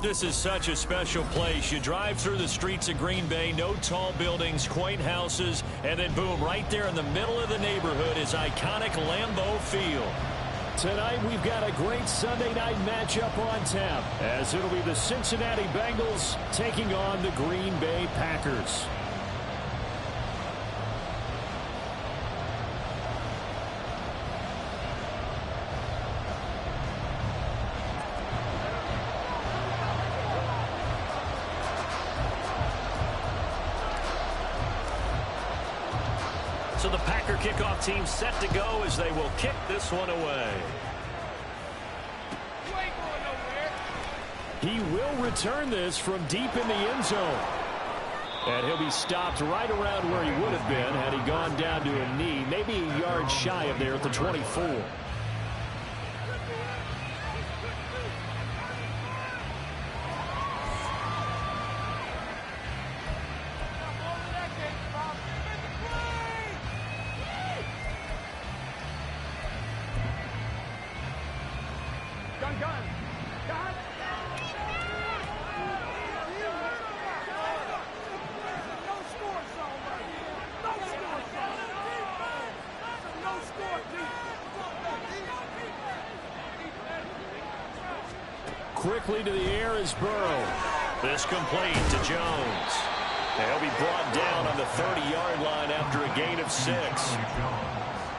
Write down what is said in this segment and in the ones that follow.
This is such a special place. You drive through the streets of Green Bay, no tall buildings, quaint houses, and then boom, right there in the middle of the neighborhood is iconic Lambeau Field. Tonight we've got a great Sunday night matchup on tap, as it'll be the Cincinnati Bengals taking on the Green Bay Packers. So the Packer kickoff team set to go as they will kick this one away. He will return this from deep in the end zone. And he'll be stopped right around where he would have been had he gone down to a knee, maybe a yard shy of there at the 24. Quickly to the air is Burrow. This complete to Jones. They'll be brought down on the 30-yard line after a gain of 6.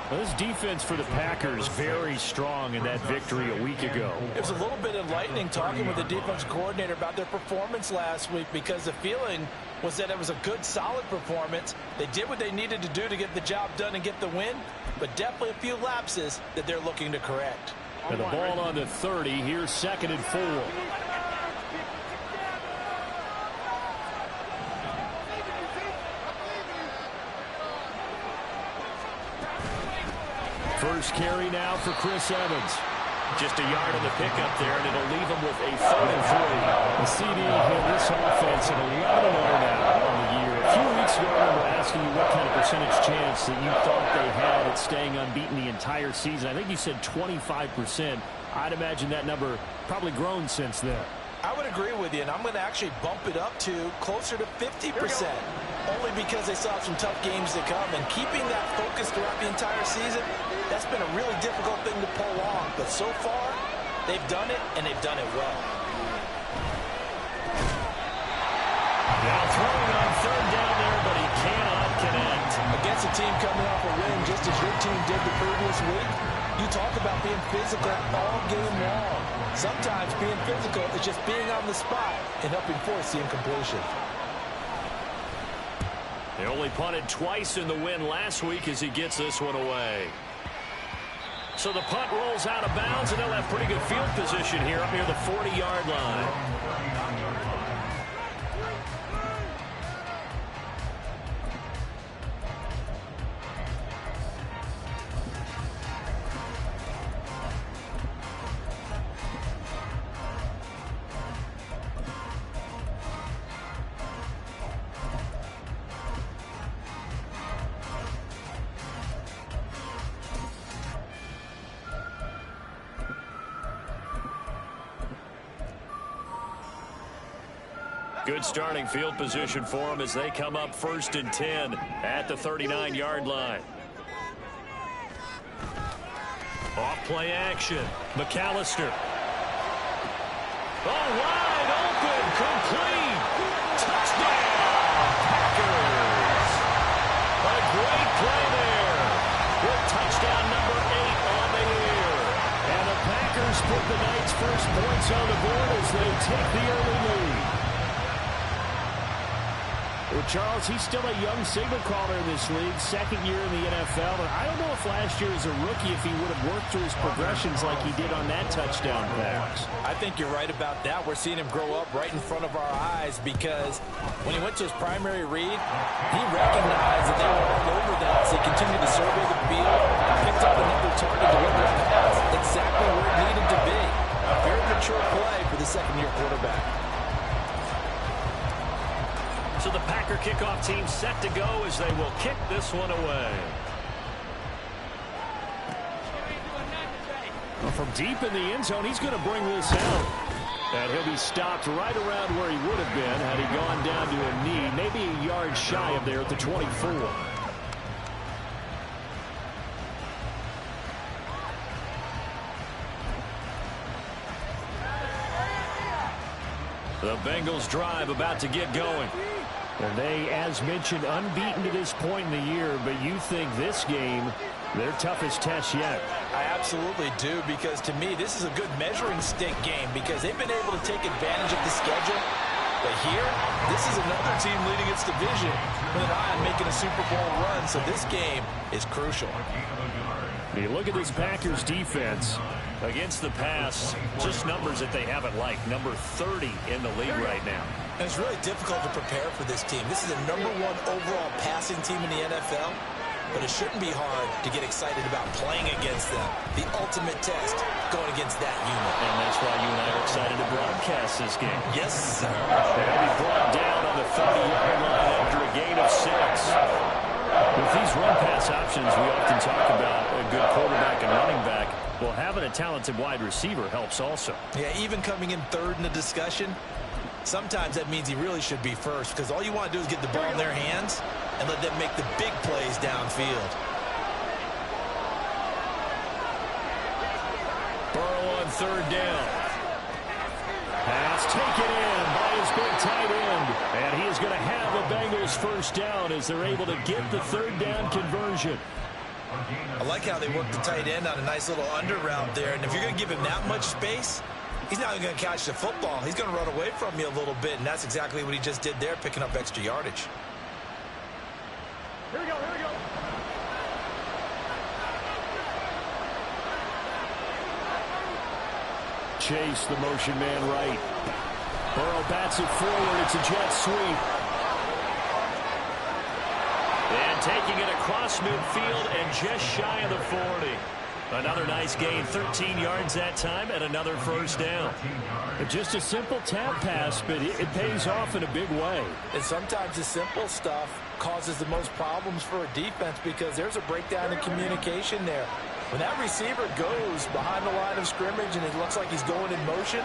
Well, this defense for the Packers very strong in that victory a week ago. It was a little bit enlightening talking with the defensive coordinator about their performance last week, because the feeling was that it was a good, solid performance. They did what they needed to do to get the job done and get the win, but definitely a few lapses that they're looking to correct. And the ball on the 30. Here's 2nd and 4. First carry now for Chris Evans. Just a yard on the pickup there, and it'll leave him with a 3rd and 3. The CD in this offense at 11-0 now on the year. A few weeks ago, I remember asking you what kind of percentage chance that you thought they had at staying unbeaten the entire season. I think you said 25%. I'd imagine that number probably grown since then. I would agree with you, and I'm going to actually bump it up to closer to 50%, only because they saw some tough games to come, and keeping that focus throughout the entire season, that's been a really difficult thing to pull off. But so far, they've done it, and they've done it well. Now throwing on 3rd down there, but he cannot connect. Against a team coming off a win, just as your team did the previous week, you talk about being physical all game long. Sometimes being physical is just being on the spot and helping force the incompletion. They only punted twice in the win last week as he gets this one away. So the punt rolls out of bounds, and they'll have pretty good field position here up near the 40-yard line. Good starting field position for them as they come up 1st and 10 at the 39-yard line. Off play action. McAllister. Oh, wide open. Complete. Touchdown, Packers. A great play there. With touchdown number 8 on the year. And the Packers put the night's first points on the board as they take the early lead. Well, Charles, he's still a young signal caller in this league, 2nd year in the NFL. And I don't know if last year as a rookie if he would have worked through his progressions like he did on that touchdown pass. I think you're right about that. We're seeing him grow up right in front of our eyes, because when he went to his primary read, he recognized that they were all over that, so he continued to survey the field, picked up another target, delivered a pass exactly where it needed to be. A very mature play for the 2nd-year quarterback. So the Packer kickoff team set to go as they will kick this one away. Well, from deep in the end zone, he's going to bring this out. And he'll be stopped right around where he would have been had he gone down to a knee, maybe a yard shy of there at the 24. The Bengals drive about to get going. And they, as mentioned, unbeaten to this point in the year, but you think this game, their toughest test yet? I absolutely do, because to me, this is a good measuring stick game because they've been able to take advantage of the schedule. But here, this is another team leading its division with an eye on making a Super Bowl run, so this game is crucial. You look at this Packers defense. Against the pass, just numbers that they haven't liked. Number 30 in the league right now. And it's really difficult to prepare for this team. This is the #1 overall passing team in the NFL, but it shouldn't be hard to get excited about playing against them. The ultimate test going against that unit. And that's why you and I are excited to broadcast this game. Yes, sir. They'll be brought down on the 30-yard line after a gain of 6. With these run-pass options, we often talk about a good quarterback and running back. Well, having a talented wide receiver helps also. Yeah, even coming in third in the discussion, sometimes that means he really should be first because all you want to do is get the ball in their hands and let them make the big plays downfield. Burrow on 3rd down. Pass taken in by his big tight end. And he is going to have the Bengals 1st down as they're able to get the 3rd down conversion. I like how they work the tight end on a nice little under route there. And if you're going to give him that much space, he's not even going to catch the football. He's going to run away from you a little bit, and that's exactly what he just did there, picking up extra yardage. Here we go, here we go. Chase, the motion man right. Burrow bats it forward. It's a jet sweep. And taking it across midfield and just shy of the 40. Another nice gain, 13 yards that time, and another 1st down. Just a simple tap pass, but it pays off in a big way. And sometimes the simple stuff causes the most problems for a defense because there's a breakdown in communication there. When that receiver goes behind the line of scrimmage and it looks like he's going in motion,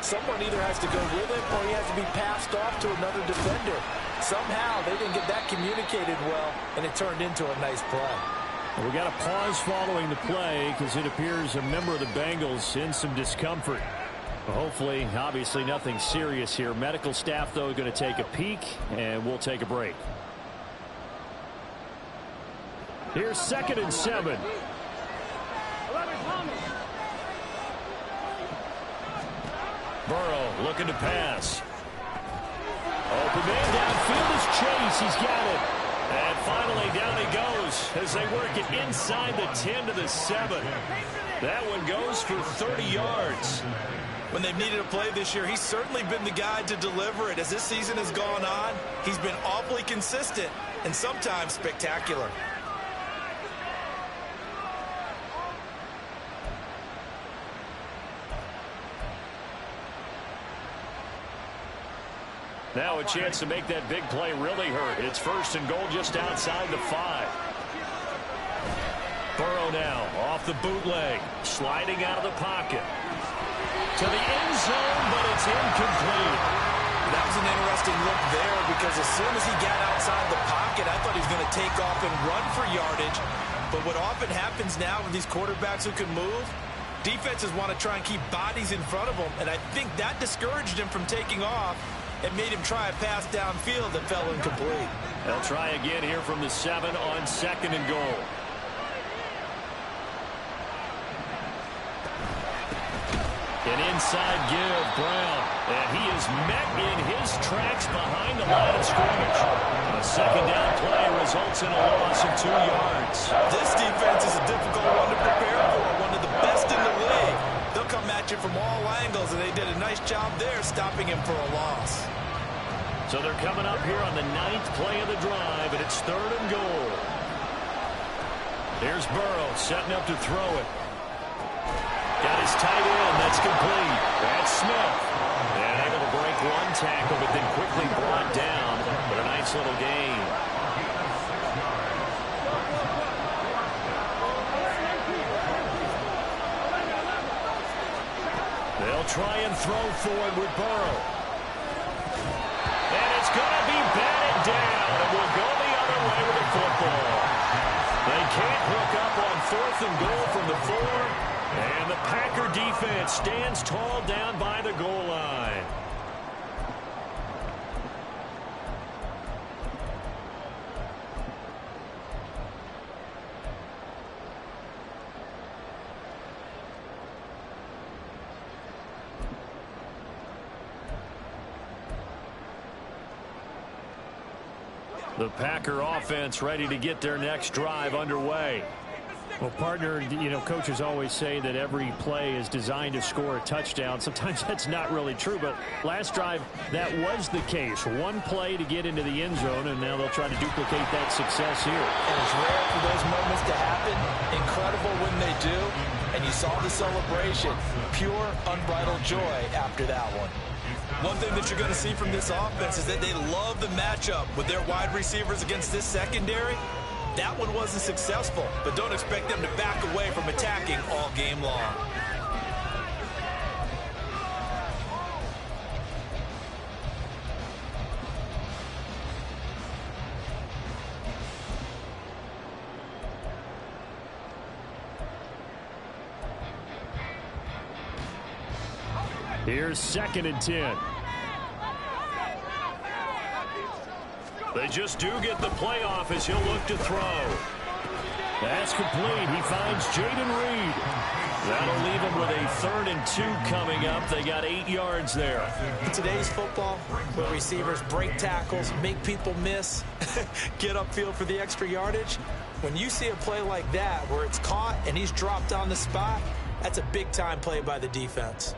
someone either has to go with him or he has to be passed off to another defender. Somehow they didn't get that communicated well, and it turned into a nice play. We got a pause following the play because it appears a member of the Bengals in some discomfort. Hopefully, obviously nothing serious here. Medical staff, though, going to take a peek, and we'll take a break. Here's 2nd and 7. Burrow looking to pass. Open man downfield is Chase. He's got it. And finally down he goes as they work it inside the 10 to the 7. That one goes for 30 yards. When they've needed a play this year, he's certainly been the guy to deliver it. As this season has gone on, he's been awfully consistent and sometimes spectacular. Now a chance to make that big play really hurt. It's 1st and goal just outside the 5. Burrow now off the bootleg, sliding out of the pocket. To the end zone, but it's incomplete. That was an interesting look there because as soon as he got outside the pocket, I thought he was going to take off and run for yardage. But what often happens now with these quarterbacks who can move, defenses want to try and keep bodies in front of them, and I think that discouraged him from taking off. It made him try a pass downfield that fell incomplete. They'll try again here from the 7 on 2nd and goal. An inside give, Brown. And he is met in his tracks behind the line of scrimmage. A 2nd down play results in a loss of 2 yards. This defense is a difficult one to prepare for, one of the best in the league. They'll come at you from all angles, and they did a nice job there stopping him for a loss. So they're coming up here on the 9th play of the drive, and it's 3rd and goal. Here's Burrow setting up to throw it. Got his tight end. That's complete. That's Smith. And able to break one tackle, but then quickly brought down. But a nice little gain. They'll try and throw forward with Burrow. And it's going to be batted down, and we'll go the other way with the football. They can't hook up on 4th and goal from the 4, and the Packer defense stands tall down by the goal line. The Packer offense ready to get their next drive underway. Well, partner, you know, coaches always say that every play is designed to score a touchdown. Sometimes that's not really true, but last drive, that was the case. One play to get into the end zone, and now they'll try to duplicate that success here. And it's rare for those moments to happen. Incredible when they do. And you saw the celebration. Pure, unbridled joy after that one. One thing that you're going to see from this offense is that they love the matchup with their wide receivers against this secondary. That one wasn't successful, but don't expect them to back away from attacking all game long. Here's 2nd and 10. They just do get the playoff as he'll look to throw. That's complete. He finds Jaden Reed. That'll leave him with a 3rd and 2 coming up. They got 8 yards there. In today's football, where receivers break tackles, make people miss, get upfield for the extra yardage, when you see a play like that where it's caught and he's dropped on the spot, that's a big-time play by the defense.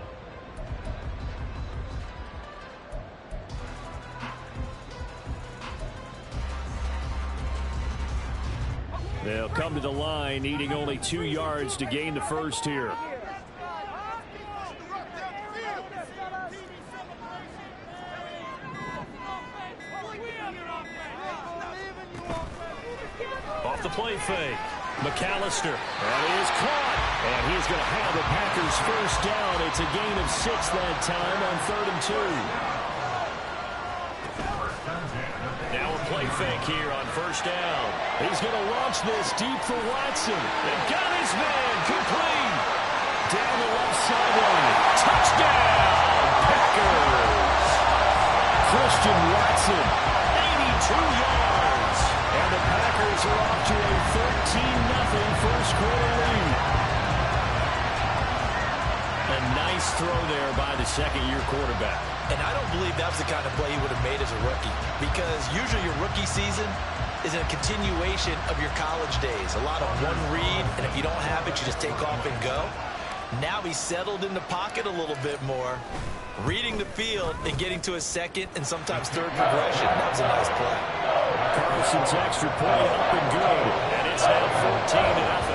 They'll come to the line, needing only 2 yards to gain the first here. Off the play fake. McAllister. That is caught. And he's going to have the Packers first down. It's a gain of 6 that time on 3rd and 2. Now a play fake here on first down. He's going to launch this deep for Watson. They've got his man complete. Down the left sideline. Touchdown, Packers. Christian Watson. 82 yards. And the Packers are off to a 13-0 first quarter lead. A nice throw there by the second-year quarterback. And I don't believe that was the kind of play he would have made as a rookie, because usually your rookie season is a continuation of your college days. A lot of one read, and if you don't have it, you just take off and go. Now he's settled in the pocket a little bit more, reading the field and getting to his second and sometimes third progression. That was a nice play. Carlson's extra point up and good. And it's now 14-0.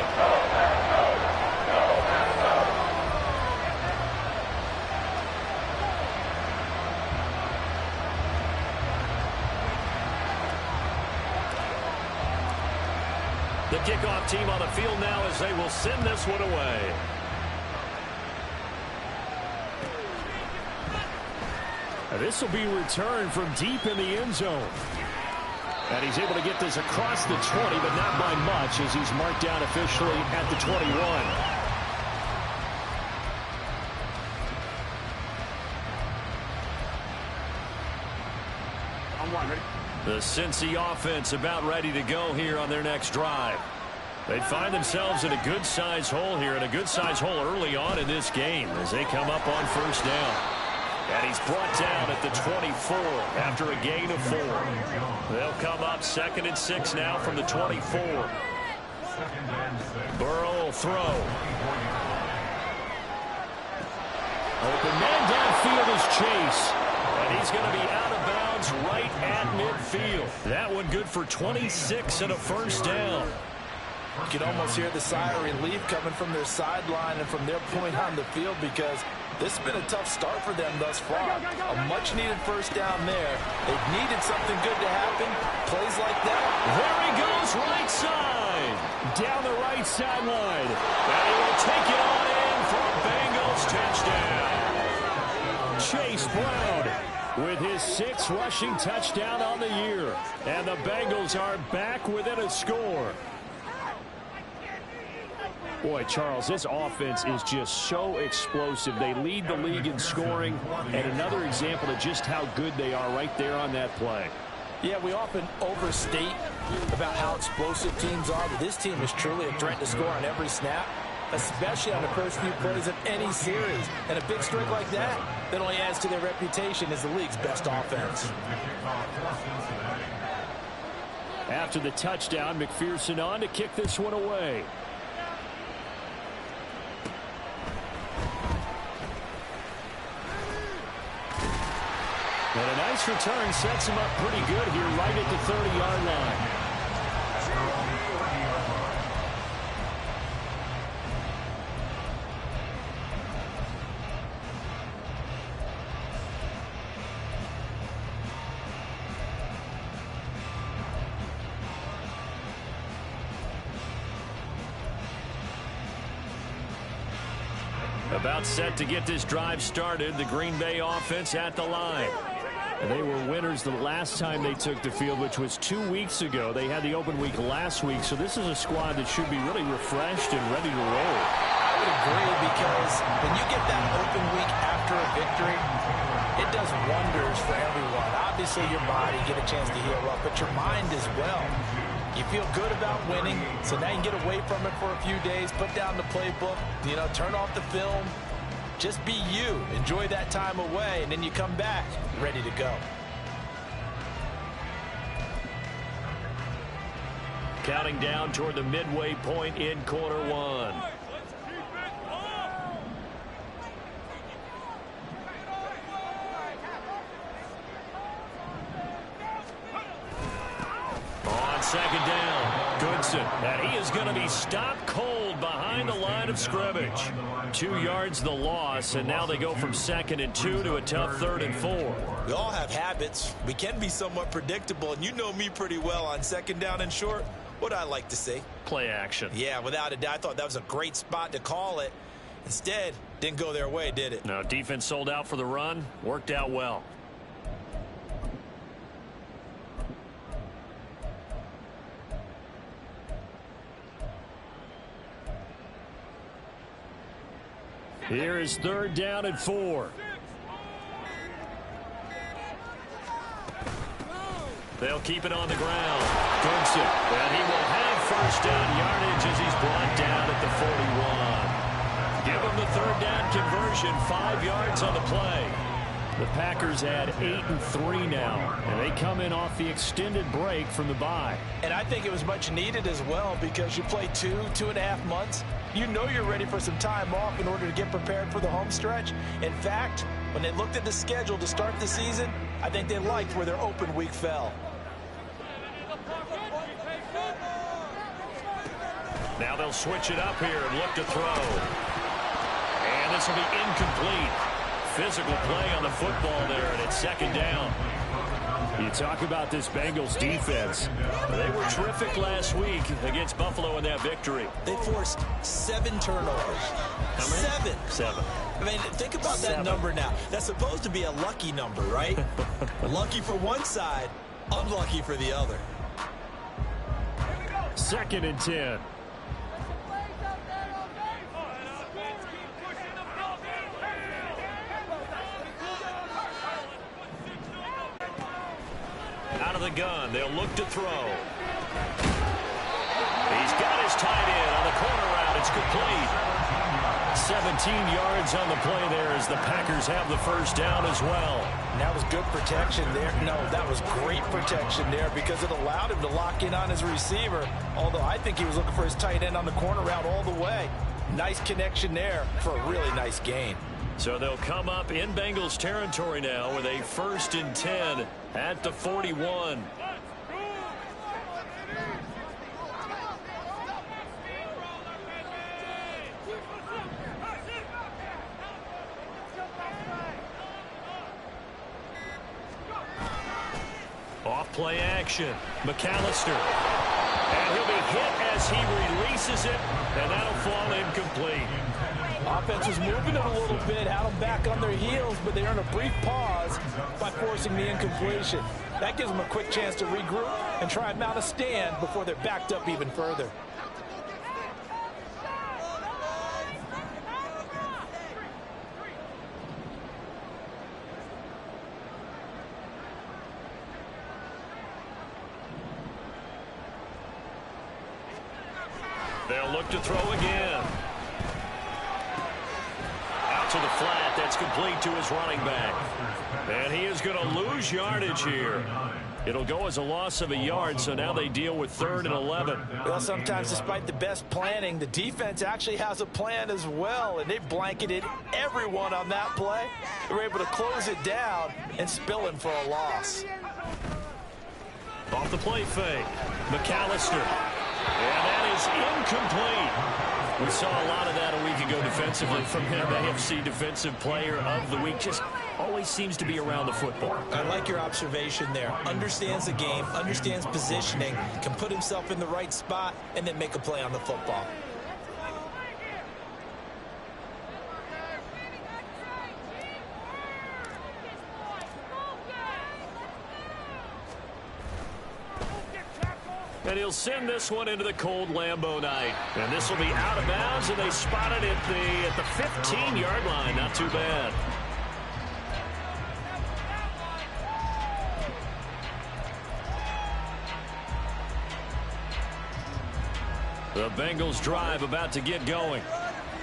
The kickoff team on the field now as they will send this one away. This will be returned from deep in the end zone. And he's able to get this across the 20, but not by much, as he's marked down officially at the 21. The Cincy offense about ready to go here on their next drive. They find themselves in a good-sized hole here, and a good-sized hole early on in this game as they come up on first down. And he's brought down at the 24 after a gain of 4. They'll come up 2nd and 6 now from the 24. Burrow will throw. Open man downfield is Chase. And he's going to be out of bounds right at midfield. That one good for 26 and a first down. You can almost hear the sigh of relief coming from their sideline and from their point on the field, because this has been a tough start for them thus far. A much-needed first down there. They've needed something good to happen. Plays like that. There he goes, right side. Down the right sideline. And he will take it on in for a Bengals touchdown. Chase Brown with his 6th rushing touchdown on the year. And the Bengals are back within a score. Boy, Charles, this offense is just so explosive. They lead the league in scoring, and another example of just how good they are right there on that play. Yeah, we often overstate about how explosive teams are, but this team is truly a threat to score on every snap, especially on the first few plays of any series. And a big streak like that only adds to their reputation as the league's best offense. After the touchdown, McPherson on to kick this one away. And a nice return sets him up pretty good here right at the 30-yard line. About set to get this drive started. The Green Bay offense at the line. And they were winners the last time they took the field, which was 2 weeks ago. They had the open week last week, so this is a squad that should be really refreshed and ready to roll. I would agree, because when you get that open week after a victory, it does wonders for everyone. Obviously, your body get a chance to heal up, but your mind as well. You feel good about winning, so now you can get away from it for a few days, put down the playbook, turn off the film. Just be you. Enjoy that time away, and then you come back ready to go. Counting down toward the midway point in quarter one. On second down, Goodson, and he is going to be stopped cold behind the line of scrimmage. 2 yards the loss, and now they go from 2nd and 2 to a tough 3rd and 4. We all have habits. We can be somewhat predictable, and you know me pretty well on 2nd down and short. What I like to see. Play action. Yeah, without a doubt. I thought that was a great spot to call it. Instead, didn't go their way, did it? No, defense sold out for the run. Worked out well. Here is 3rd down and 4. They'll keep it on the ground. Goodson, and he will have 1st down yardage as he's brought down at the 41. Give him the 3rd down conversion, 5 yards on the play. The Packers add 8-3 now, and they come in off the extended break from the bye. And I think it was much needed as well, because you play 2.5 months. You know you're ready for some time off in order to get prepared for the home stretch. In fact, when they looked at the schedule to start the season, I think they liked where their open week fell. Now they'll switch it up here and look to throw. And this will be incomplete. Physical play on the football there, and it's 2nd down. You talk about this Bengals defense. They were terrific last week against Buffalo in that victory. They forced 7 turnovers. How many? 7. 7. I mean, think about that number now. That's supposed to be a lucky number, right? Lucky for one side, unlucky for the other. 2nd and 10. Out of the gun, they'll look to throw. He's got his tight end on the corner route. It's complete. 17 yards on the play there as the Packers have the 1st down as well. And that was good protection there. No, that was great protection there, because it allowed him to lock in on his receiver, although I think he was looking for his tight end on the corner route all the way. Nice connection there for a really nice gain. So they'll come up in Bengals territory now with a 1st and 10 at the 41. Off play action. McAllister. And he'll be hit as he releases it, and that'll fall incomplete. Offense was moving it a little bit, had them back on their heels, but they earned a brief pause by forcing the incompletion. That gives them a quick chance to regroup and try and mount a stand before they're backed up even further. They'll look to throw again. Out to the flat. That's complete to his running back. And he is going to lose yardage here. It'll go as a loss of a yard, so now they deal with 3rd and 11. Well, sometimes despite the best planning, the defense actually has a plan as well, and they blanketed everyone on that play. They were able to close it down and spill in for a loss. Off the play fake. McAllister. And that is incomplete. We saw a lot of that a week ago defensively from him. AFC Defensive Player of the Week. Just always seems to be around the football. I like your observation there. Understands the game, understands positioning, can put himself in the right spot, and then make a play on the football. And he'll send this one into the cold Lambeau night. And this will be out of bounds, and they spot it at the 15-yard line. Not too bad. The Bengals drive about to get going.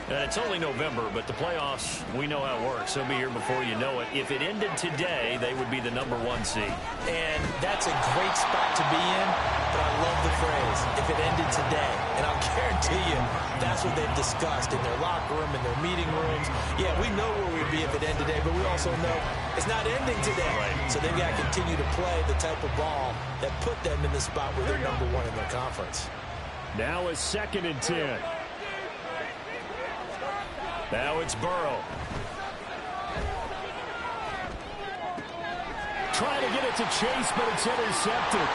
It's only November, but the playoffs, we know how it works. They'll be here before you know it. If it ended today, they would be the #1 seed. And that's a great spot to be in, but I love the phrase, if it ended today. And I'll guarantee you, that's what they've discussed in their locker room, in their meeting rooms. Yeah, we know where we'd be if it ended today, but we also know it's not ending today. Right. So they've got to continue to play the type of ball that put them in the spot where they're #1 in their conference. Now it's 2nd and 10. Now it's Burrow. Trying to get it to Chase, but it's intercepted.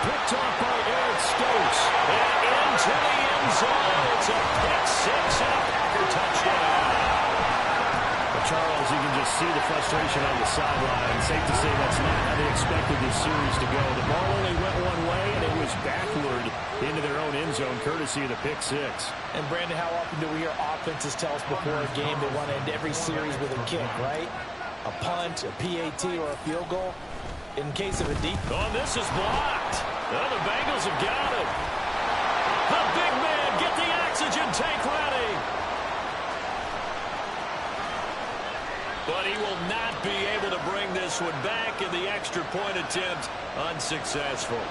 Picked off by Eric Stokes. And into the end zone. It's a pick six and a Packer touchdown. Well, Charles, you can just see the frustration on the sideline. Safe to say that's not how they expected this series to go. The ball only went one way, and it was backward into their own end zone, courtesy of the pick six. And, Brandon, how often do we hear offenses tell us before a game they want to end every series with a kick, right? A punt, a PAT, or a field goal? In case of a deep... Oh, this is blocked. Oh, the Bengals have got it. The big man, get the oxygen tank ready. But he will not be able to bring this one back, and the extra point attempt unsuccessful.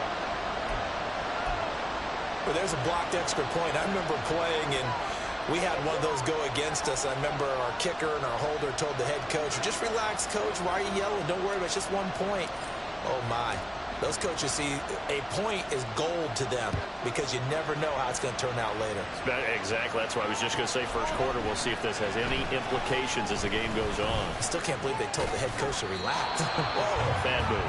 Well, there's a blocked extra point. I remember playing, and we had one of those go against us. I remember our kicker and our holder told the head coach, just relax, coach. Why are you yelling? Don't worry about it. It's just 1 point. Oh, my. Those coaches see a point is gold to them because you never know how it's going to turn out later. Exactly. That's why I was just going to say first quarter. We'll see if this has any implications as the game goes on. I still can't believe they told the head coach to relax. Whoa, bad move.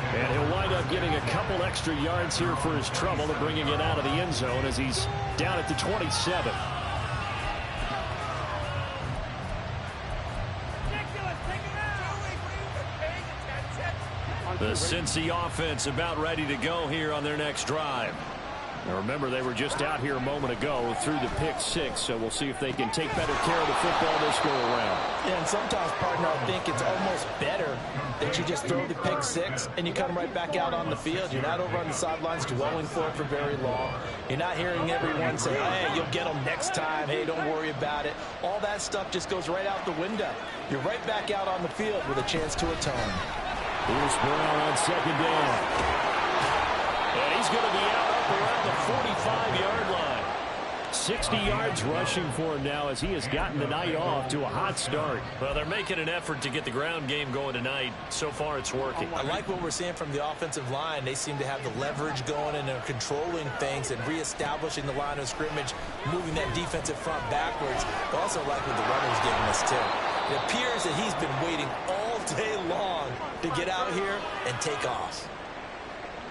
And he'll wind up getting a couple extra yards here for his trouble and bringing it out of the end zone as he's down at the 27. The Cincy offense about ready to go here on their next drive. Now remember, they were just out here a moment ago through the pick six, so we'll see if they can take better care of the football this go around. Yeah, and sometimes, partner, I think it's almost better that you just throw the pick six and you come right back out on the field. You're not over on the sidelines dwelling for it for very long. You're not hearing everyone say, hey, you'll get them next time. Hey, don't worry about it. All that stuff just goes right out the window. You're right back out on the field with a chance to atone. Here's Brown on 2nd down. And he's going to be out up around the 45-yard line. 60 yards rushing for him now as he has gotten the night off to a hot start. Well, they're making an effort to get the ground game going tonight. So far, it's working. I like what we're seeing from the offensive line. They seem to have the leverage going, and they're controlling things and reestablishing the line of scrimmage, moving that defensive front backwards. But also like what the runner's giving us, too. It appears that he's been waiting all day long to get out here and take off.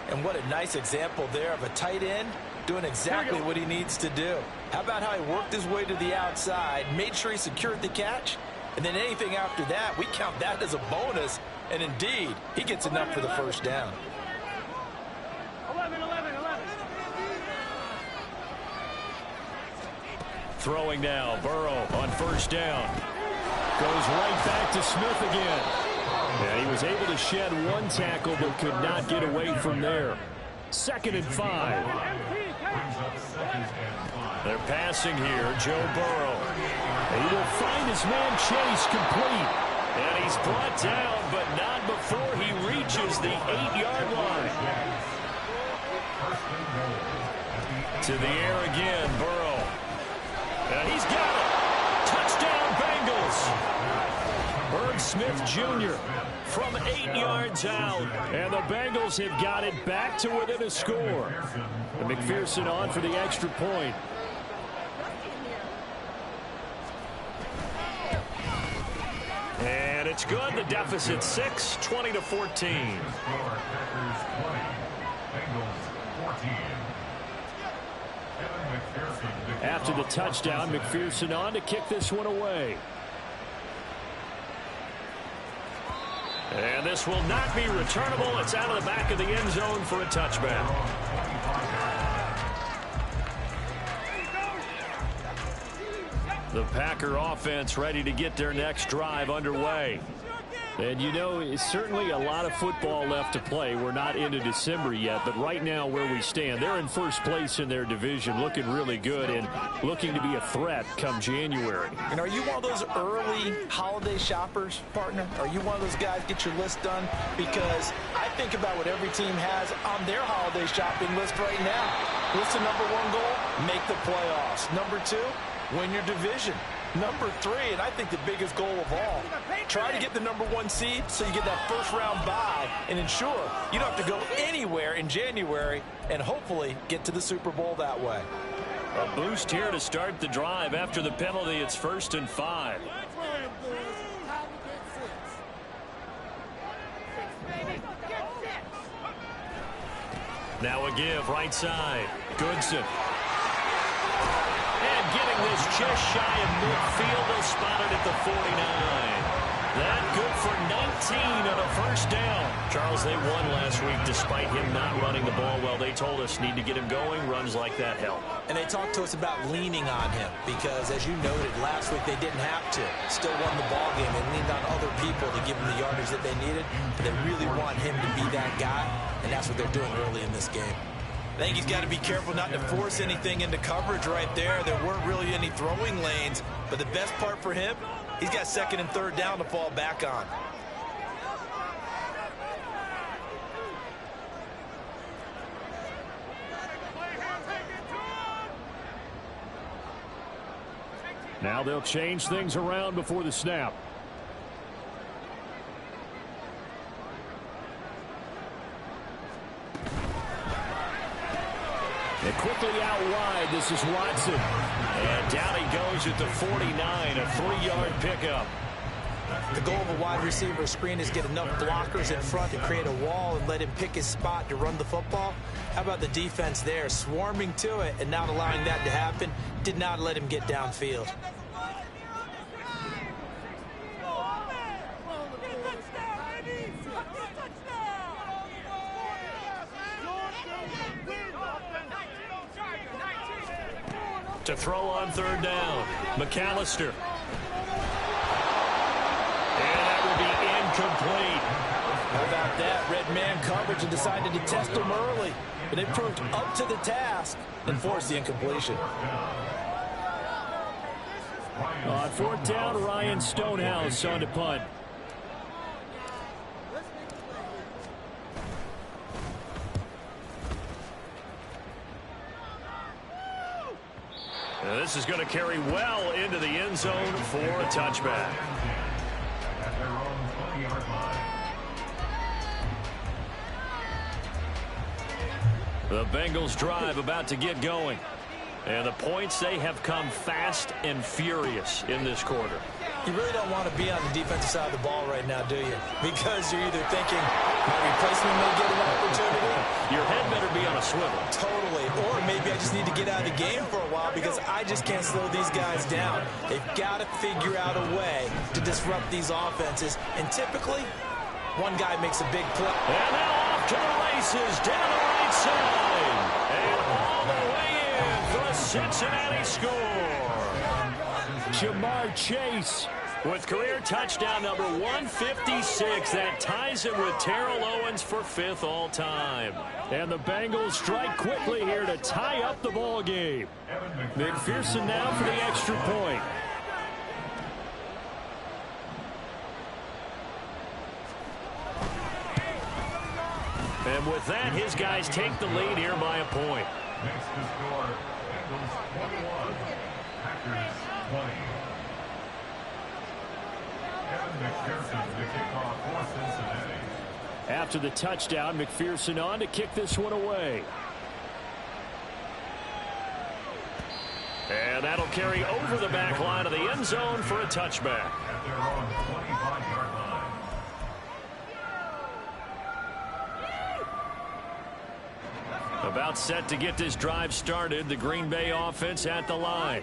And what a nice example there of a tight end doing exactly what he needs to do. How about how he worked his way to the outside, made sure he secured the catch, and then anything after that, we count that as a bonus. And indeed, he gets enough for the first down. 11. Throwing now, Burrow on first down. Goes right back to Smith again. And he was able to shed one tackle but could not get away from there. 2nd and 5. They're passing here, Joe Burrow. And he will find his man Chase complete. And he's brought down, but not before he reaches the 8-yard line. To the air again, Burrow. And he's got it. Touchdown, Bengals. Herb Smith Jr. from 8 yards out. And the Bengals have got it back to within a score. And McPherson on for the extra point. And it's good. The deficit 6, 20-14. After the touchdown, McPherson on to kick this one away. And this will not be returnable. It's out of the back of the end zone for a touchback. The Packer offense ready to get their next drive underway. And you know, it's certainly a lot of football left to play. We're not into December yet, but right now where we stand, they're in first place in their division, looking really good and looking to be a threat come January. And are you one of those early holiday shoppers, partner? Are you one of those guys get your list done? Because I think about what every team has on their holiday shopping list right now. What's the number 1 goal? Make the playoffs. Number 2, win your division. Number 3, and I think the biggest goal of all, try to get the number 1 seed so you get that first-round bye and ensure you don't have to go anywhere in January and hopefully get to the Super Bowl that way. A boost here to start the drive. After the penalty, it's 1st and 5. Now a give right side. Goodson. And getting this just shy of midfield. They'll spot it at the 49. That good for 19 on a first down. Charles, they won last week despite him not running the ball well. They told us need to get him going. Runs like that help. And they talked to us about leaning on him because, as you noted, last week they didn't have to. Still won the ball game. They leaned on other people to give them the yardage that they needed. But they really want him to be that guy, and that's what they're doing early in this game. I think he's got to be careful not to force anything into coverage right there. There weren't really any throwing lanes, but the best part for him, he's got 2nd and 3rd down to fall back on. Now they'll change things around before the snap. And quickly out wide, this is Watson. And down he goes at the 49, a 3-yard pickup. The goal of a wide receiver screen is get enough blockers in front to create a wall and let him pick his spot to run the football. How about the defense there, swarming to it and not allowing that to happen? Did not let him get downfield. To throw on 3rd down, McAllister. And that will be incomplete. How about that? Red man coverage and decided to test him early. But it proved up to the task and forced the incompletion. On 4th down, Ryan Stonehouse on to punt. And this is going to carry well into the end zone for a touchback. The Bengals drive about to get going. And the points, they have come fast and furious in this quarter. You really don't want to be on the defensive side of the ball right now, do you? Because you're either thinking my replacement may get an opportunity, your head better be on a swivel. Totally. Or maybe I just need to get out of the game for a while because I just can't slow these guys down. They've got to figure out a way to disrupt these offenses. And typically, one guy makes a big play. And now off to the races, down the right side. And all the way in for a Cincinnati score. Jamar Chase with career touchdown number 156. That ties him with Terrell Owens for 5th all-time. And the Bengals strike quickly here to tie up the ball game. McPherson now for the extra point. And with that, his guys take the lead here by a point. Makes the score, Bengals 21, Packers 20. Kevin McPherson to kick off for Cincinnati. After the touchdown, McPherson on to kick this one away. And that'll carry over the back line of the end zone for a touchback. At their own 25-yard line. About set to get this drive started. The Green Bay offense at the line.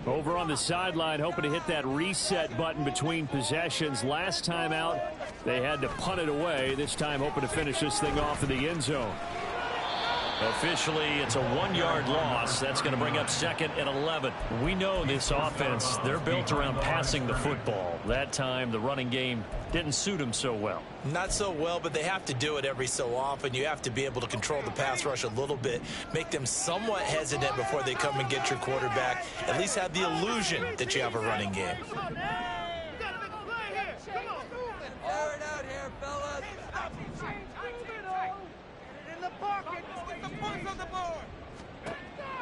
Over on the sideline, hoping to hit that reset button between possessions. Last time out, they had to punt it away. This time, hoping to finish this thing off in the end zone. Officially, it's a 1-yard loss. That's going to bring up 2nd and 11. We know this offense, they're built around passing the football. That time, the running game didn't suit them so well. Not so well, but they have to do it every so often. You have to be able to control the pass rush a little bit, make them somewhat hesitant before they come and get your quarterback. At least have the illusion that you have a running game.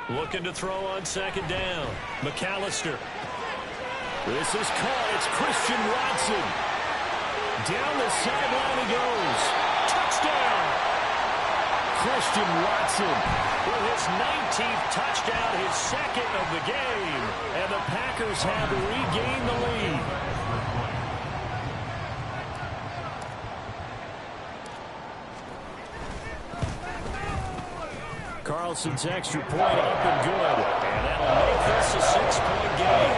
Looking to throw on 2nd down. McAllister. This is caught. It's Christian Watson. Down the sideline he goes. Touchdown! Christian Watson with his 19th touchdown, his 2nd of the game. And the Packers have regained the lead. Carlson's extra point up and good. And that'll make this a 6-point game.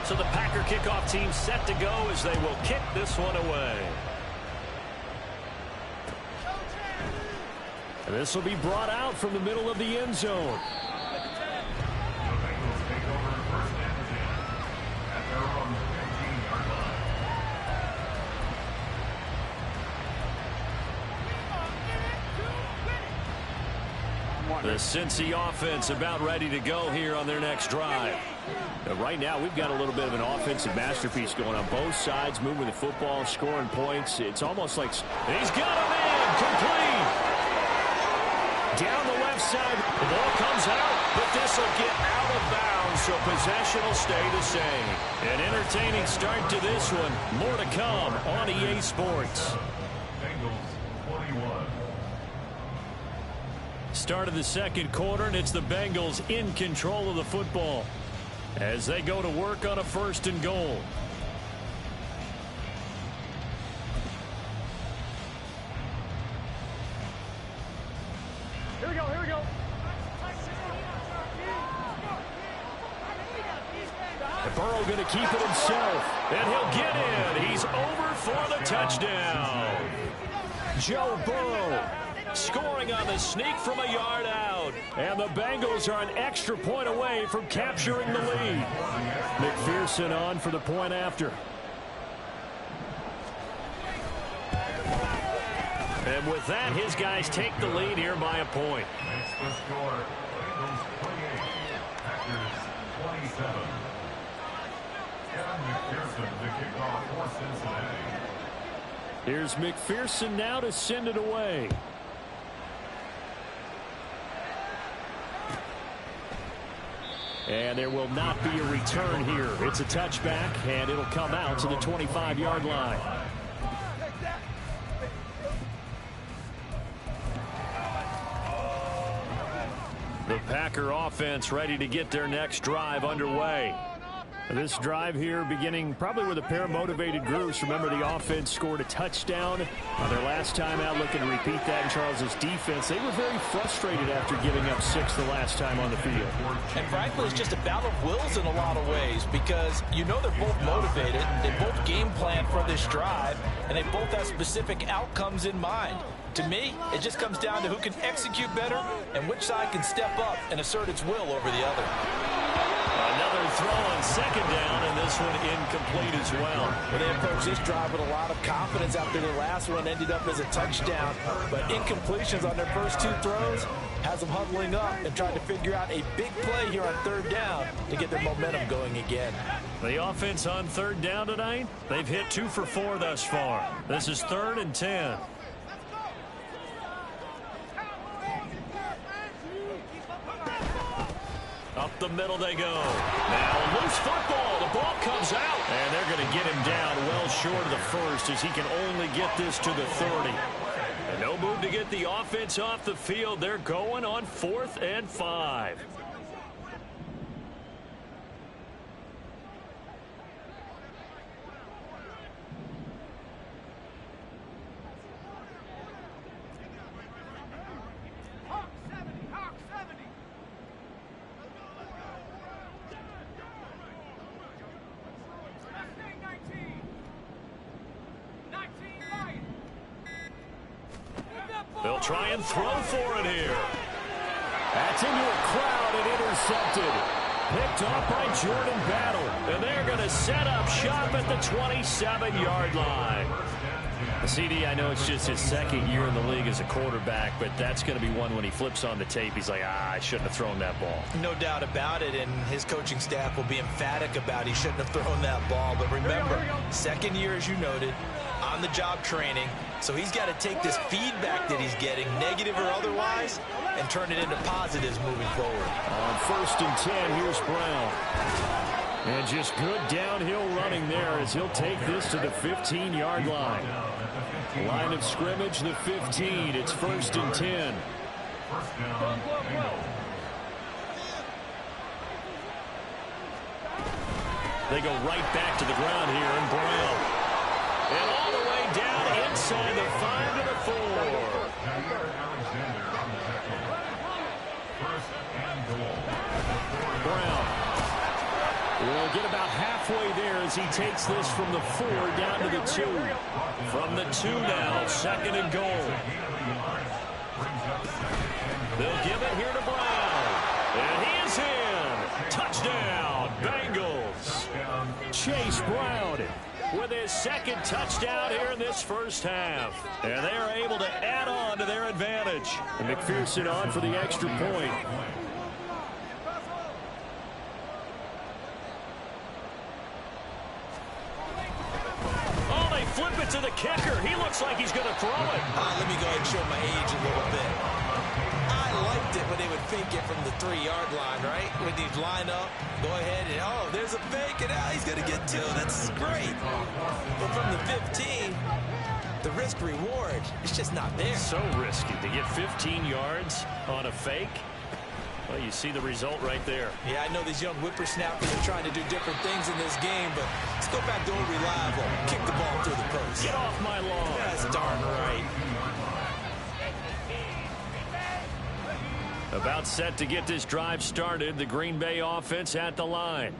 So the Packer kickoff team set to go as they will kick this one away. And this will be brought out from the middle of the end zone. The Bengals take over 1st and 10 at their own 15-yard line. The Cincy offense about ready to go here on their next drive. Right now, we've got a little bit of an offensive masterpiece going on both sides, moving the football, scoring points. It's almost like... He's got him in, complete. Down the left side. The ball comes out, but this will get out of bounds, so possession will stay the same. An entertaining start to this one. More to come on EA Sports. Bengals 21. Start of the 2nd quarter, and it's the Bengals in control of the football as they go to work on a 1st and goal. Here we go, here we go. Burrow going to keep it himself. And he'll get in. He's over for the touchdown. Joe Burrow scoring on the sneak from a yard out. And the Bengals are an extra point away from capturing the lead. McPherson on for the point after. And with that, his guys take the lead here by a point. Makes the score, Bengals 28, Packers 27. Kevin McPherson to kick off for Cincinnati. Here's McPherson now to send it away. And there will not be a return here. It's a touchback, and it'll come out to the 25-yard line. The Packer offense ready to get their next drive underway. This drive here beginning probably with a pair of motivated groups. Remember, the offense scored a touchdown on their last time out, looking to repeat that in Charles's defense. They were very frustrated after giving up 6 the last time on the field. And frankly, it's just a battle of wills in a lot of ways because you know they're both motivated. They both game plan for this drive, and they both have specific outcomes in mind. To me, it just comes down to who can execute better and which side can step up and assert its will over the other. Another throw on second down, and this one incomplete as well. Well, they approached this drive with a lot of confidence after their last one ended up as a touchdown. But incompletions on their first 2 throws has them huddling up and trying to figure out a big play here on third down to get their momentum going again. The offense on third down tonight, they've hit 2 for 4 thus far. This is 3rd and 10. Up the middle they go. Now loose football. The ball comes out. And they're going to get him down well short of the first as he can only get this to the 30. And no move to get the offense off the field. They're going on 4th and 5. They'll try and throw for it here. That's into a crowd and intercepted. Picked off by Jordan Battle. And they're going to set up shop at the 27-yard line. CD, I know it's just his 2nd year in the league as a quarterback, but that's going to be one when he flips on the tape, he's like, I shouldn't have thrown that ball. No doubt about it, and his coaching staff will be emphatic about he shouldn't have thrown that ball. But remember, 2nd year, as you noted, on-the-job training, so he's got to take this feedback that he's getting, negative or otherwise, and turn it into positives moving forward. On 1st and 10, here's Brown. And just good downhill running there as he'll take this to the 15-yard line. Line of scrimmage, the 15. It's 1st and 10. First down, Bengals. They go right back to the ground here, and Brown. And all the way down inside the 5 to the 4. Alexander on the tackle. First and goal. Brown will get about halfway there as he takes this from the 4 down to the 2. From the 2 now, 2nd and goal. They'll give it here to Brown. And he is in. Touchdown, Bengals. Chase Brown with his 2nd touchdown here in this first half. And they are able to add on to their advantage. And McPherson on for the extra point. Oh, they flip it to the kicker. He looks like he's going to throw it. Let me go ahead and show my age a little bit. I liked it when they would fake it from the 3-yard line, right? When they'd line up, go ahead and, oh, there's a fake, and now he's going to get 2. That's great. But from the 15, the risk-reward is just not there. So risky to get 15 yards on a fake. Well, you see the result right there. Yeah, I know these young whippersnappers are trying to do different things in this game, but let's go back to old reliable. Kick the ball through the post. Get off my lawn. That's darn right. About set to get this drive started. The Green Bay offense at the line.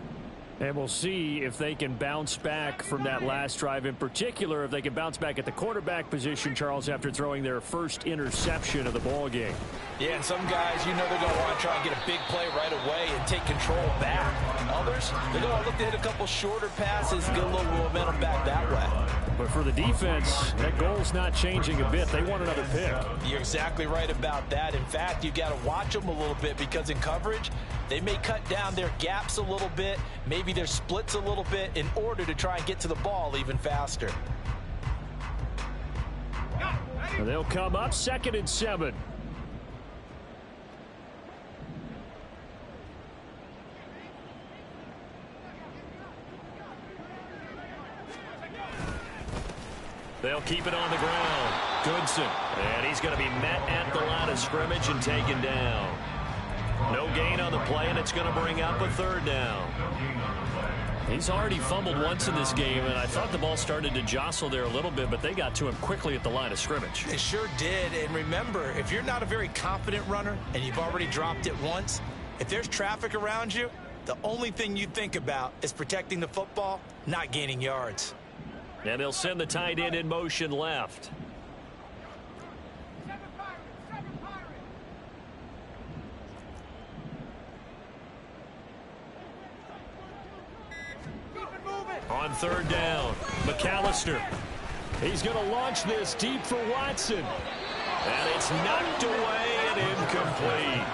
And we'll see if they can bounce back from that last drive. In particular, if they can bounce back at the quarterback position, Charles, after throwing their first interception of the ball game. Yeah, and some guys, you know they're going to want to try and get a big play right away and take control back. Others, they're going to look to hit a couple shorter passes, get a little momentum back that way. But for the defense, that goal's not changing a bit. They want another pick. You're exactly right about that. In fact, you got to watch them a little bit because in coverage, they may cut down their gaps a little bit, maybe their splits a little bit in order to try and get to the ball even faster. And they'll come up 2nd and 7. They'll keep it on the ground. Goodson. And he's going to be met at the line of scrimmage and taken down. No gain on the play, and it's going to bring up a 3rd down. He's already fumbled once in this game, and I thought the ball started to jostle there a little bit, but they got to him quickly at the line of scrimmage. It sure did. And remember, if you're not a very confident runner and you've already dropped it once, if there's traffic around you, the only thing you think about is protecting the football, not gaining yards. And they'll send the tight end in motion left. On third down, McAllister. He's going to launch this deep for Watson. And it's knocked away and incomplete.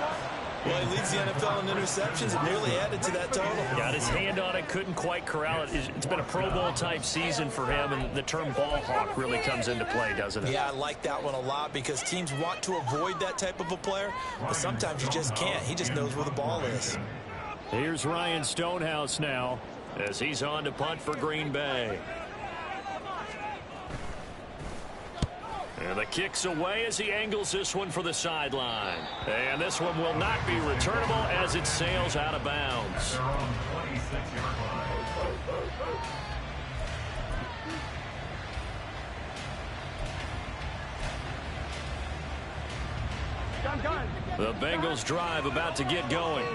Well, he leads the NFL in interceptions and nearly added to that total. Got his hand on it, couldn't quite corral it. It's been a Pro Bowl type season for him, and the term ball hawk really comes into play, doesn't it? Yeah, I like that one a lot because teams want to avoid that type of a player, but sometimes you just can't. He just knows where the ball is. Here's Ryan Stonehouse now as he's on to punt for Green Bay. And the kick's away as he angles this one for the sideline. And this one will not be returnable as it sails out of bounds. The Bengals drive about to get going.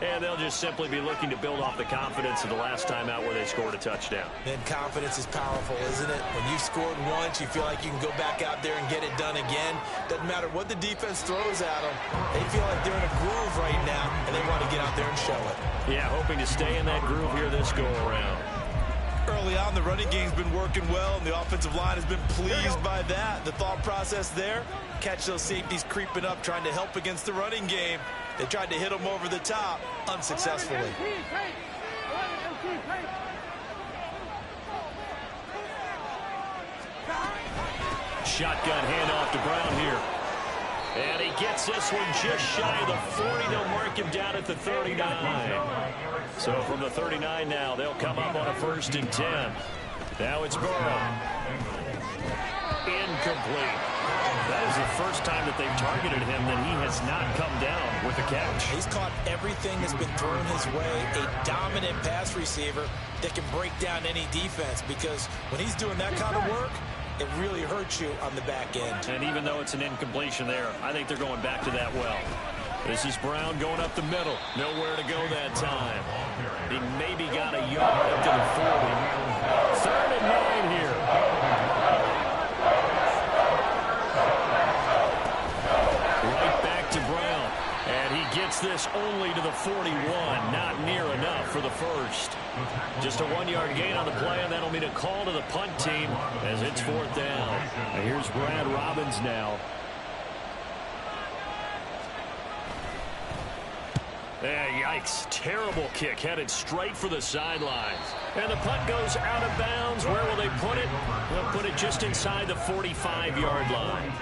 And they'll just simply be looking to build off the confidence of the last time out where they scored a touchdown. And confidence is powerful, isn't it? When you've scored once, you feel like you can go back out there and get it done again. Doesn't matter what the defense throws at them. They feel like they're in a groove right now, and they want to get out there and show it. Yeah, hoping to stay in that groove here this go-around. Early on, the running game's been working well, and the offensive line has been pleased by that. The thought process there, catch those safeties creeping up, trying to help against the running game. They tried to hit him over the top, unsuccessfully. Shotgun handoff to Brown here. And he gets this one just shy of the 40. They'll mark him down at the 39. So from the 39 now, they'll come up on a 1st and 10. Now it's Burrow. Incomplete. That is the first time that they've targeted him that he has not come down with a catch. He's caught everything that's been thrown his way. A dominant pass receiver that can break down any defense, because when he's doing that kind of work, it really hurts you on the back end. And even though it's an incompletion there, I think they're going back to that well. This is Brown going up the middle. Nowhere to go that time. He maybe got a yard up to the 40. 3rd and 9 here. Right back to Brown. And he gets this only to the 41. Not near enough for the first. Just a 1-yard gain on the play, and that'll mean a call to the punt team as it's 4th down. And here's Brad Robbins now. Yikes. Terrible kick headed straight for the sidelines. And the punt goes out of bounds. Where will they put it? They'll put it just inside the 45-yard line.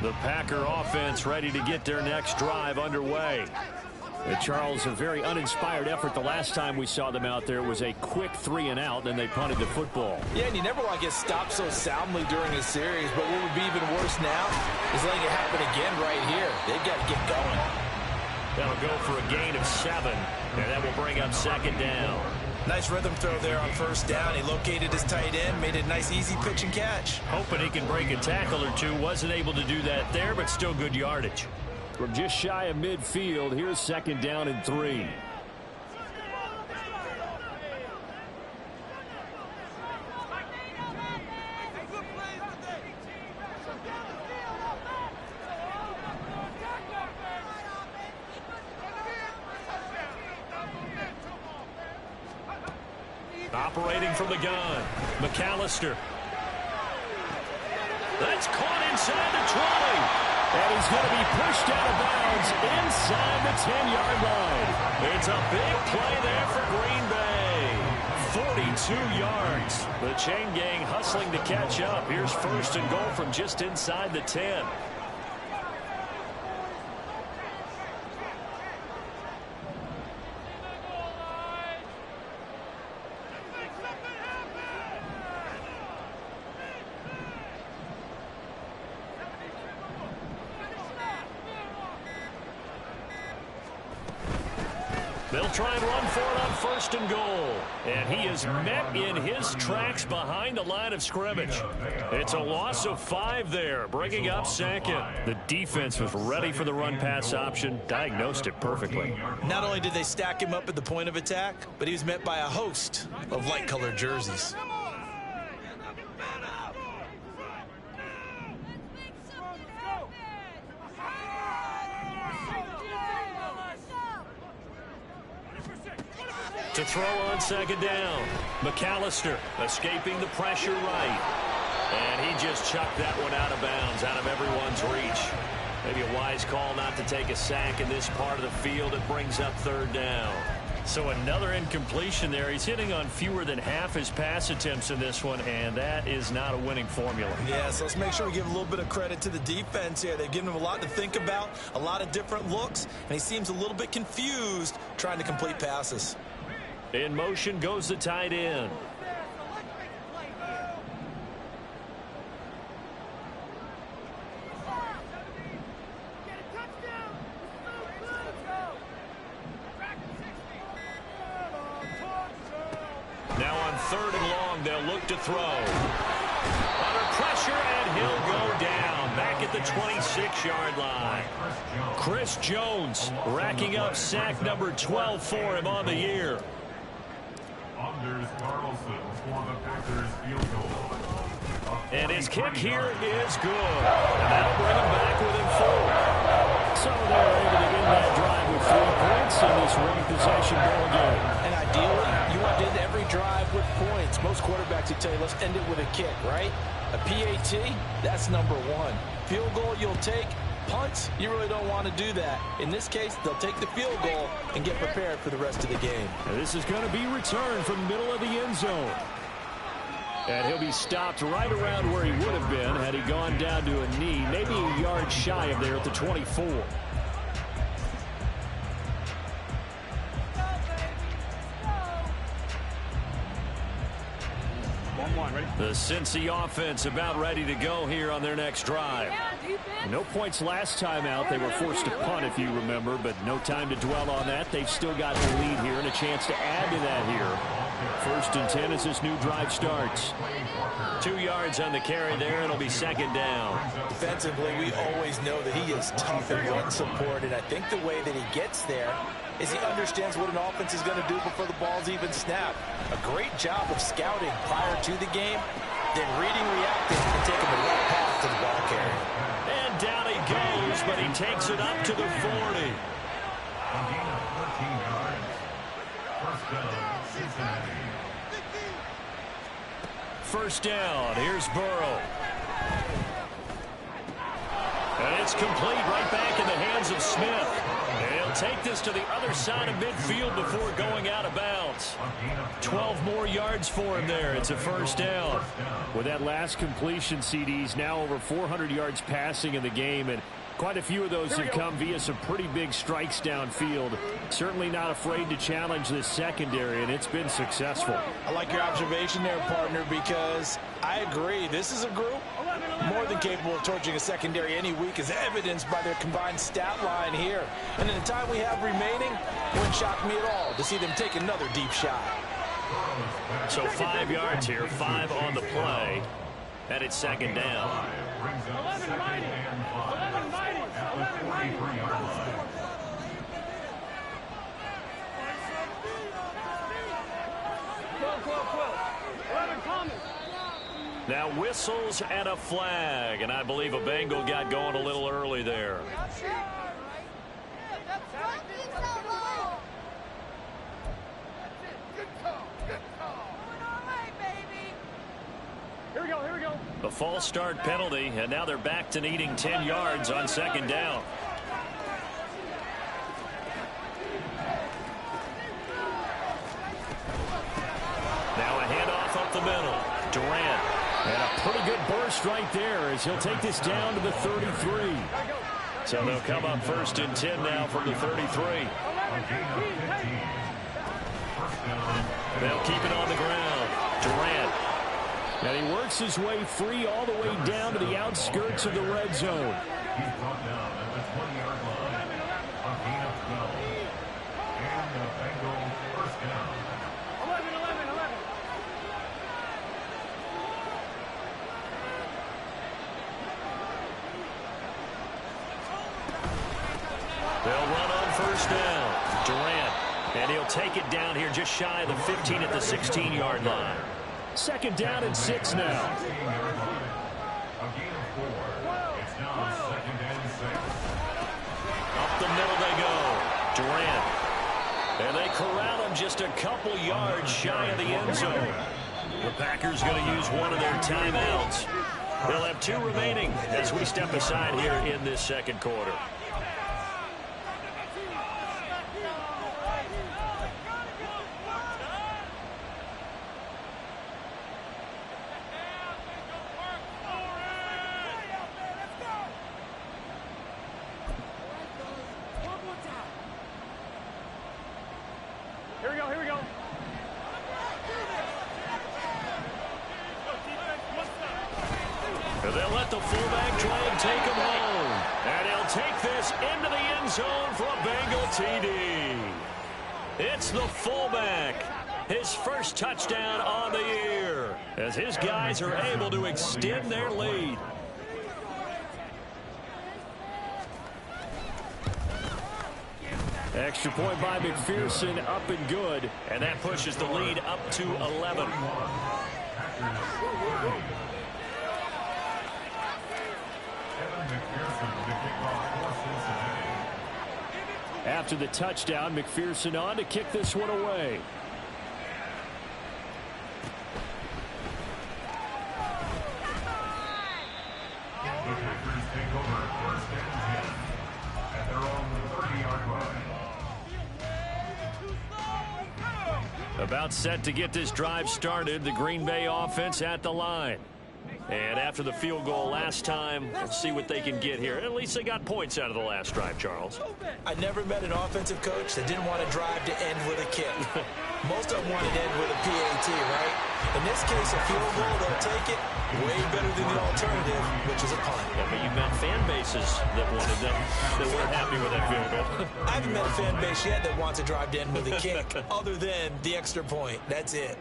The Packer offense ready to get their next drive underway. Charles, a very uninspired effort the last time we saw them out there. It was a quick 3-and-out, and they punted the football. Yeah, and you never want to get stopped so soundly during a series, but what would be even worse now is letting it happen again right here. They've got to get going. That'll go for a gain of 7, and that will bring up 2nd down. Nice rhythm throw there on 1st down. He located his tight end, made a nice easy pitch and catch. Hoping he can break a tackle or two. Wasn't able to do that there, but still good yardage. From just shy of midfield, here's 2nd down and 3. Operating from the gun, McAllister. That's caught inside the 20. And he's going to be pushed out of bounds inside the 10-yard line. It's a big play there for Green Bay. 42 yards. The chain gang hustling to catch up. Here's 1st and goal from just inside the 10. They'll try and run for it on 1st and goal. And he is met in his tracks behind the line of scrimmage. It's a loss of 5 there, bringing up 2nd. The defense was ready for the run-pass option, diagnosed it perfectly. Not only did they stack him up at the point of attack, but he was met by a host of light-colored jerseys. To throw on 2nd down. McAllister escaping the pressure right. And he just chucked that one out of bounds, out of everyone's reach. Maybe a wise call not to take a sack in this part of the field. It brings up 3rd down. So another incompletion there. He's hitting on fewer than half his pass attempts in this one, and that is not a winning formula. Yeah, so let's make sure we give a little bit of credit to the defense here. They've given him a lot to think about, a lot of different looks, and he seems a little bit confused trying to complete passes. In motion goes the tight end. Now on 3rd and long, they'll look to throw. Under pressure, and he'll go down. Back at the 26-yard line. Chris Jones racking up sack number 12 for him on the year. Anders Carlson for the Packers field goal. And his kick here is good. And that'll bring him back within 4. So they're able to end that drive with 3 points in this one-possession ball game. And ideally, you want to end every drive with points. Most quarterbacks would tell you, let's end it with a kick, right? A PAT, that's number 1. Field goal you'll take. Punts, you really don't want to do that. In this case, they'll take the field goal and get prepared for the rest of the game. And this is going to be returned from the middle of the end zone. And he'll be stopped right around where he would have been had he gone down to a knee, maybe a yard shy of there at the 24. The Cincy offense about ready to go here on their next drive. No points last time out. They were forced to punt, if you remember, but no time to dwell on that. They've still got the lead here and a chance to add to that here. 1st and 10 as this new drive starts. 2 yards on the carry there. It'll be 2nd down. Defensively, we always know that he is tough in run support, and I think the way that he gets there is he understands what an offense is going to do before the ball's even snapped. A great job of scouting prior to the game, then reading, reacting, and taking the right path to the ball carrier. And down he goes, but he takes it up to the 40. A gain of 14 yards. 1st down, Cincinnati. 1st down. Here's Burrow. And it's complete right back in the hands of Smith. And he'll take this to the other side of midfield before going out of bounds. 12 more yards for him there. It's a 1st down. With that last completion, CD's now over 400 yards passing in the game, and quite a few of those have come via some pretty big strikes downfield. Certainly not afraid to challenge this secondary, and it's been successful. I like your observation there, partner, because I agree. This is a group more than capable of torching a secondary any week, as evidenced by their combined stat line here. And in the time we have remaining, it wouldn't shock me at all to see them take another deep shot. So 5 yards here, 5 on the play, and it's 2nd down. Brings up 2nd and 5 at the 43-yard line. Now whistles and a flag, and I believe a Bengal got going a little early there. Here we go. A false start penalty, and now they're back to needing 10 yards on 2nd down. Now a handoff up the middle. Durant. And a pretty good burst right there as he'll take this down to the 33. So they'll come up 1st and 10 now from the 33. They'll keep it on the ground. Durant. And he works his way free all the way down to the outskirts of the red zone. He's brought down at the 20-yard line. A gain of 12. And the down. 11. They'll run on first down. Durant. And he'll take it down here just shy of the 15 at the 16-yard line. Second down and 6 now. 16-yard line. A gain of 4. It's now second and 6. Up the middle they go. Durant. And they corral him just a couple yards shy of the end zone. The Packers going to use one of their timeouts. They'll have 2 remaining as we step aside here in this second quarter. Here we go. They'll let the fullback try and take him home. And he'll take this into the end zone for a Bengal TD. It's the fullback. His first touchdown on the year as his guys are able to extend their lead. Extra point by McPherson, up and good. And that pushes the lead up to 11. After the touchdown, McPherson on to kick this one away. The Packers take over first and 10 at their own 30-yard line. About set to get this drive started. The Green Bay offense at the line. And after the field goal last time, let's see what they can get here. At least they got points out of the last drive, Charles. I never met an offensive coach that didn't want to drive to end with a kick. Most of them want to end with a PAT, right? In this case, a field goal, they'll take it way better than the alternative, which is a punt. Yeah, but you've met fan bases that wanted that weren't happy with that field goal. I haven't met a fan base yet that wants to drive to end with a kick, other than the extra point. That's it.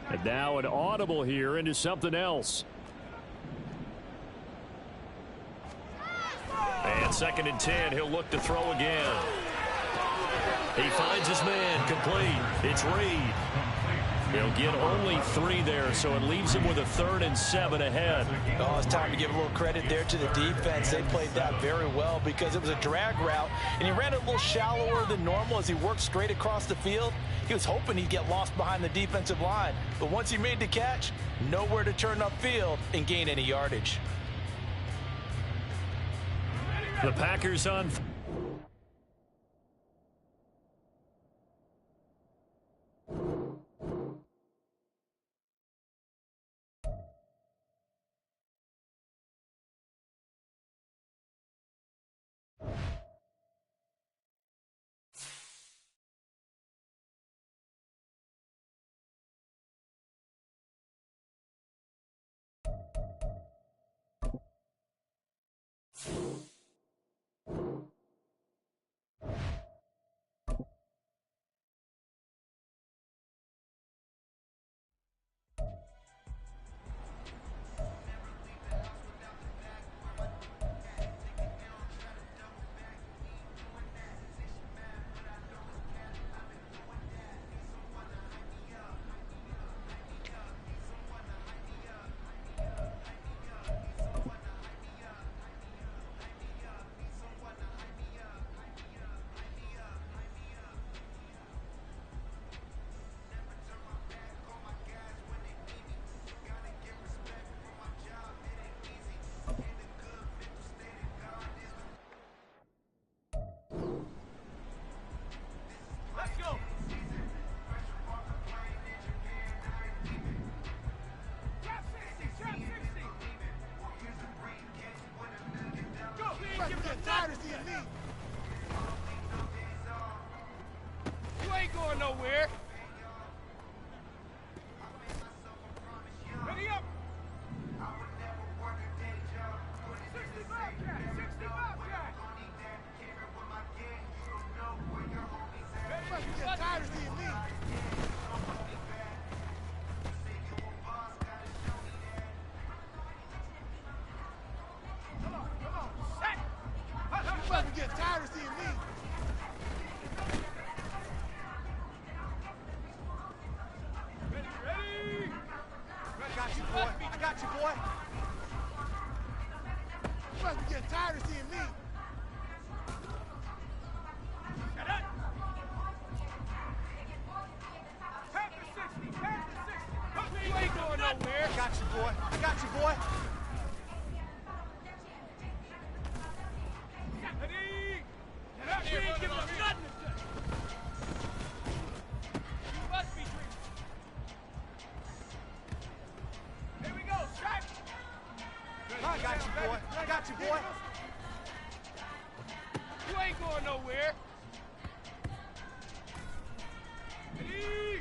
And now an audible here into something else. And second and 10, he'll look to throw again. He finds his man, complete. It's Reed. He'll get only 3 there, so it leaves him with a 3rd and 7 ahead. Oh, it's time to give a little credit there to the defense. They played that very well because it was a drag route, and he ran a little shallower than normal as he worked straight across the field. He was hoping he'd get lost behind the defensive line, but once he made the catch, nowhere to turn upfield and gain any yardage. The Packers on. You ain't going nowhere. Ready up. 65 Jack. 65 Jack. be getting tired of seeing me. Ready? I got you, boy. I got you, boy. You must be getting tired of seeing me. Shut up. Pass the 60. Pass the 60. You ain't going nowhere. I got you, boy. I got you, boy. Ready? Get up here. Give him nothing to say. You must be dreaming. Here we go, strike! I got you, boy. I got you, boy. You ain't going nowhere. Ready?